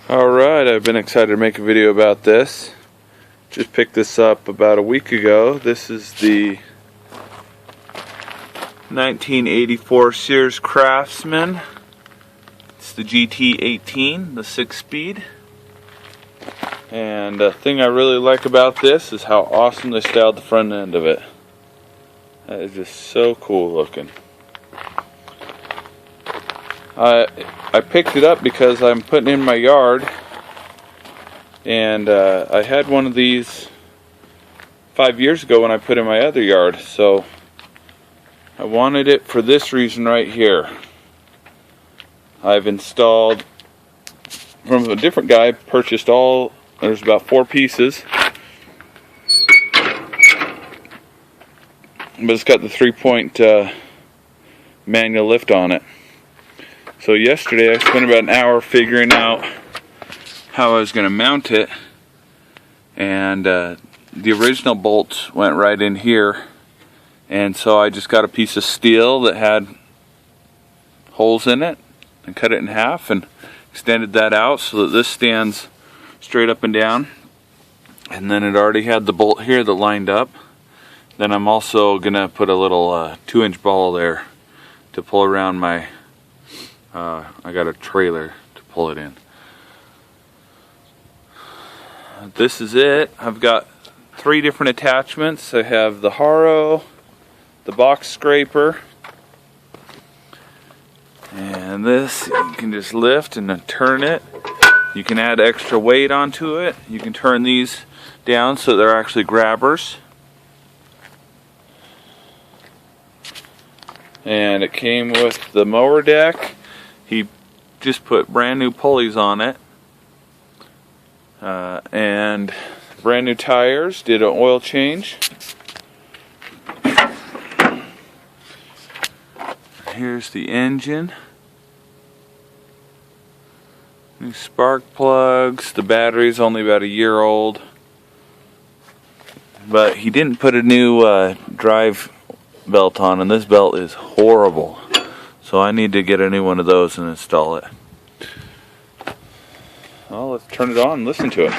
Alright, I've been excited to make a video about this. Just picked this up about a week ago. This is the 1984 Sears Craftsman. It's the GT18, the 6-speed. And the thing I really like about this is how awesome they styled the front end of it. That is just so cool looking. I picked it up because I'm putting in my yard, and I had one of these 5 years ago when I put in my other yard, so I wanted it for this reason right here. I've installed from a different guy, purchased all, there's about 4 pieces, but it's got the 3-point manual lift on it. So yesterday I spent about an hour figuring out how I was going to mount it, and the original bolts went right in here, and so I just got a piece of steel that had holes in it and cut it in half and extended that out so that this stands straight up and down, and then it already had the bolt here that lined up. Then I'm also going to put a little 2-inch ball there to pull around my I got a trailer to pull it in. This is it. I've got 3 different attachments. I have the harrow, the box scraper, and this you can just lift and then turn it. You can add extra weight onto it. You can turn these down so they're actually grabbers. And it came with the mower deck. He just put brand new pulleys on it, and brand new tires, did an oil change. Here's the engine. New spark plugs. The battery's only about a year old, but he didn't put a new drive belt on, and this belt is horrible. So I need to get a new one of those and install it. Well, let's turn it on and listen to it.